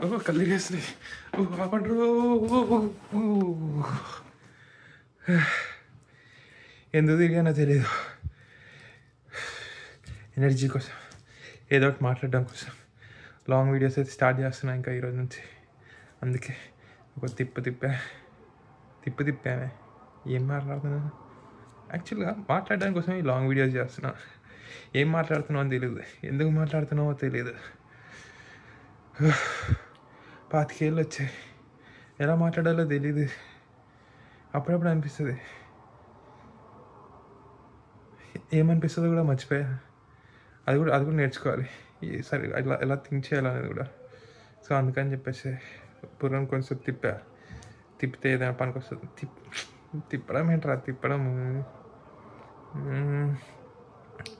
కళ్ళు తిరిగేస్తున్నాయి. ఆపండ్రు. ఎందుకు తిరిగానో తెలియదు. ఎనర్జీ కోసం, ఏదో ఒకటి మాట్లాడడం కోసం. లాంగ్ వీడియోస్ అయితే స్టార్ట్ చేస్తున్నా ఇంకా ఈరోజు నుంచి. అందుకే ఒక తిప్పామే. ఏం మాట్లాడుతున్నాను? యాక్చువల్గా మాట్లాడడానికి కోసం ఈ లాంగ్ వీడియోస్ చేస్తున్నా. ఏం మాట్లాడుతున్నావు అని తెలియదు, ఎందుకు మాట్లాడుతున్నావో తెలియదు. 25 ఏళ్ళు వచ్చాయి, ఎలా మాట్లాడాలో తెలీదు. అప్పుడప్పుడు అనిపిస్తుంది, ఏమనిపిస్తుందో కూడా మర్చిపోయా. అది కూడా నేర్చుకోవాలి. సరే ఎలా థింక్ చేయాలనేది కూడా. సో అందుకని చెప్పేసి పూర్వం కొంచెం తిప్పితే ఏదైనా పనికి వస్తుంది. తిప్పడం ఏంట్రా తిప్పడం,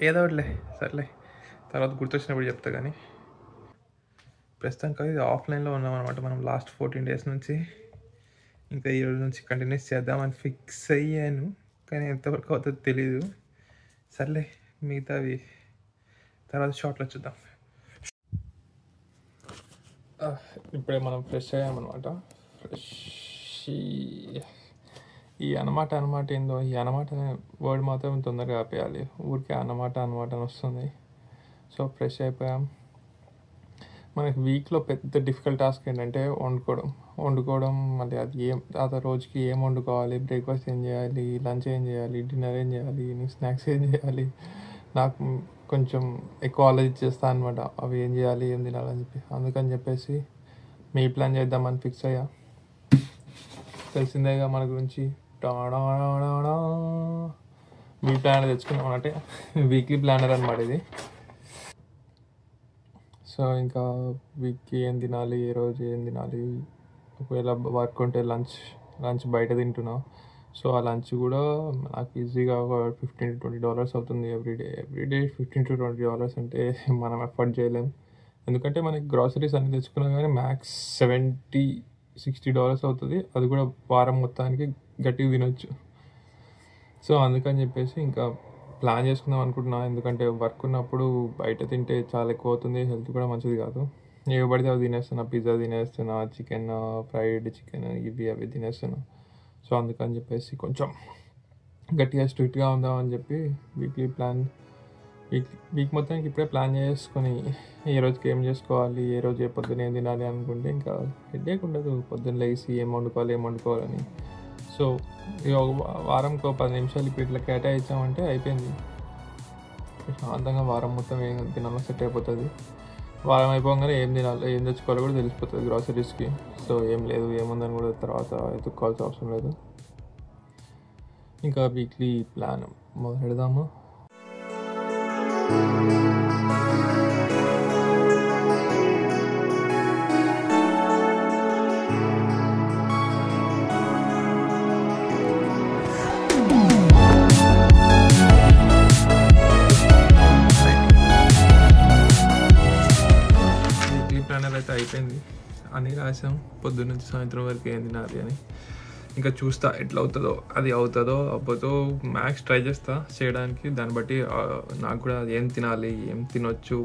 ఏదో ఒకటిలే, సర్లే తర్వాత గుర్తొచ్చినప్పుడు చెప్తా. కానీ ప్రస్తుతానికి ఇది ఆఫ్లైన్లో ఉన్నామన్నమాట మనం లాస్ట్ 14 days నుంచి. ఇంకా ఈ రోజు నుంచి కంటిన్యూస్ చేద్దామని ఫిక్స్ అయ్యాను, కానీ ఎంతవరకు అవుతుందో తెలీదు. సర్లే మిగతావి తర్వాత షార్ట్లో చూద్దాం. ఇప్పుడే మనం ఫ్రెష్ అయ్యామన్నమాట. ఈ అనమాట ఏందో, ఈ అనమాట అనే వర్డ్ మాత్రం తొందరగా ఆపేయాలి. ఊరికే అనమాట అని వస్తుంది. సో ఫ్రెష్ అయిపోయాం. మనకి వీక్లో పెద్ద డిఫికల్ట్ టాస్క్ ఏంటంటే వండుకోవడం. మళ్ళీ అది రోజుకి ఏం వండుకోవాలి, బ్రేక్ఫాస్ట్ ఏం చేయాలి, లంచ్ ఏం చేయాలి, డిన్నర్ ఏం చేయాలి, స్నాక్స్ ఏం చేయాలి. నాకు కొంచెం ఎక్కువ ఆలోచించేస్తాను అనమాట, అవి ఏం చేయాలి, ఏం తినాలని చెప్పి. అందుకని చెప్పేసి మీ ప్లాన్ చేద్దామని ఫిక్స్ అయ్యా. తెలిసిందేగా మన గురించి. మీ ప్లానర్ తెచ్చుకున్నాం అంటే వీక్లీ ప్లానర్ అనమాట ఇది. సో ఇంకా వీక్కి ఏం తినాలి, ఏ రోజు ఏం తినాలి, ఒకవేళ వర్క్ ఉంటే లంచ్ బయట తింటున్నా. సో ఆ లంచ్ కూడా నాకు ఈజీగా ఒక $15 to $20 అవుతుంది ఎవ్రీడే. $15 to $20 అంటే మనం ఎఫర్ట్ చేయలేం. ఎందుకంటే మనకి గ్రాసరీస్ అన్ని తెచ్చుకున్నా కానీ మ్యాక్స్ $70-60 అవుతుంది. అది కూడా వారం మొత్తానికి గట్టిగా తినొచ్చు. సో అందుకని చెప్పేసి ఇంకా ప్లాన్ చేసుకుందాం అనుకుంటున్నా. ఎందుకంటే వర్క్ ఉన్నప్పుడు బయట తింటే చాలా ఎక్కువ అవుతుంది, హెల్త్ కూడా మంచిది కాదు. ఏవి పడితే అవి తినేస్తున్నా, పిజ్జా తినేస్తున్నా, చికెన్, ఫ్రైడ్ చికెన్, అవి తినేస్తున్నా. సో అందుకని చెప్పేసి కొంచెం గట్టిగా స్ట్రిక్ట్గా ఉందామని చెప్పి వీక్ మొత్తానికి ఇప్పుడే ప్లాన్ చేసుకొని ఏ రోజుకి ఏం చేసుకోవాలి, ఏ రోజు పొద్దున్న ఏం తినాలి అనుకుంటే ఇంకా హెడ్ఏక్ ఉండదు. పొద్దున్న లేసి ఏం వండుకోవాలని. సో ఇక వారంకి 10 నిమిషాలు ఇప్పుడు ఇట్లా కేటాయించామంటే అయిపోయింది. ప్రశాంతంగా వారం మొత్తం ఏం తినాలో సెట్ అయిపోతుంది. వారం అయిపోగానే ఏం తినాలో, ఏం తెచ్చుకోవాలో కూడా తెలిసిపోతుంది గ్రాసరీస్కి. సో ఏం లేదు, ఏముందని కూడా తర్వాత ఎత్తుక్కోవాల్సిన అవసరం లేదు. ఇంకా వీక్లీ ప్లాన్ మొదలెడదాము. అయితే అయిపోయింది, అన్నీ రాసాం. పొద్దున్న నుంచి సాయంత్రం వరకు ఏం తినాలి అని. ఇంకా చూస్తా ఎట్లా అవుతుందో, అది అవుతుందో అవ్వదో మ్యాక్స్ ట్రై చేస్తా చేయడానికి. దాన్ని బట్టి నాకు కూడా ఏం తినాలి, ఏం తినొచ్చు,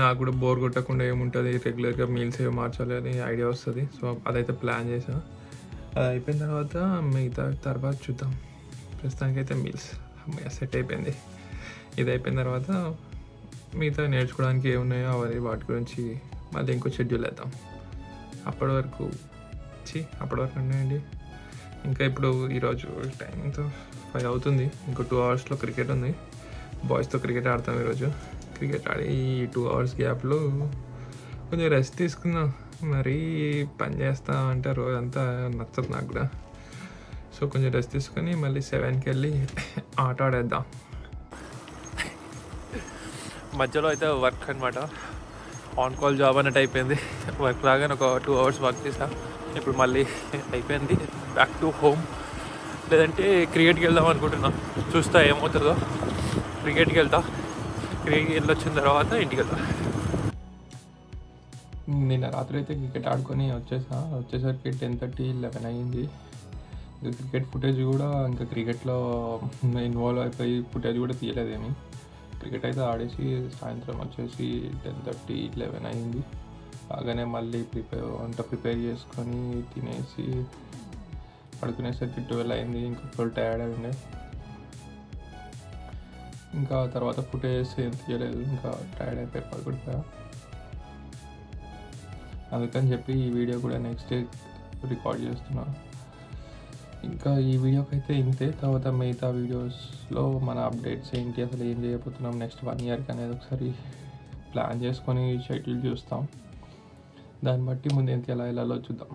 నాకు కూడా బోర్ కొట్టకుండా ఏముంటుంది, రెగ్యులర్గా మీల్స్ ఏమి మార్చాలి అని ఐడియా వస్తుంది. సో అదైతే ప్లాన్ చేసా. అది అయిపోయిన తర్వాత చూద్దాం. ప్రస్తుతానికైతే మీల్స్ సెట్ అయిపోయింది. ఇది అయిపోయిన తర్వాత మిగతా నేర్చుకోవడానికి ఏమున్నాయో వాటి గురించి మళ్ళీ ఇంకో షెడ్యూల్ వేద్దాం. అప్పటి వరకు ఉన్నాయండి. ఇంకా ఇప్పుడు ఈరోజు టైం ఎంతో 5 అవుతుంది. ఇంకో 2 hours క్రికెట్ ఉంది. బాయ్స్తో క్రికెట్ ఆడతాం ఈరోజు. క్రికెట్ ఆడి ఈ 2 hours గ్యాప్లో కొంచెం రెస్ట్ తీసుకుందాం. మరీ పని చేస్తా అంటే రోజంతా నచ్చదు నాకు కూడా. సో కొంచెం రెస్ట్ తీసుకొని మళ్ళీ 7కి వెళ్ళి ఆట ఆడేద్దాం. మధ్యలో అయితే వర్క్ అనమాట, ఆన్ కాల్ జాబ్ అన్నట్టు అయిపోయింది. వర్క్ రాగానే ఒక 2 hours వర్క్ చేసా. ఇప్పుడు మళ్ళీ అయిపోయింది, బ్యాక్ టు హోమ్. లేదంటే క్రికెట్కి వెళ్దాం అనుకుంటున్నా, చూస్తా ఏమవుతుందో. క్రికెట్కి వెళ్ళొచ్చిన తర్వాత ఇంటికి వెళ్తా. నిన్న రాత్రి అయితే క్రికెట్ ఆడుకొని వచ్చేసరికి 10:30-11 అయ్యింది. క్రికెట్ ఫుటేజ్ కూడా ఇంకా క్రికెట్లో ఇన్వాల్వ్ అయిపోయి ఫుటేజ్ కూడా తీయలేదేమి. క్రికెట్ అయితే ఆడేసి సాయంత్రం వచ్చేసి 10:30-11 అయింది. బాగానే మళ్ళీ వంట ప్రిపేర్ చేసుకొని తినేసి పడుకునేసరికి 12 అయింది. ఇంకా ఫుల్ టైర్డ్ అయింది. ఇంకా తర్వాత ఫుటేజ్ ఏం తీయలేదు, ఇంకా టైర్డ్ అయిపోయి పడుకుంటా. అందుకని చెప్పి ఈ వీడియో కూడా నెక్స్ట్ డే రికార్డ్ చేస్తున్నా. ఇంకా ఈ వీడియోకి అయితే ఇంతే. తర్వాత మిగతా వీడియోస్లో మన అప్డేట్స్ ఏంటి, అసలు ఏం చేయబోతున్నాం నెక్స్ట్ 1 ఇయర్కి అనేది ఒకసారి ప్లాన్ చేసుకొని షెడ్యూల్ చూస్తాం. దాన్ని బట్టి ముందు ఎంత ఎలా వెళ్ళాలో చూద్దాం.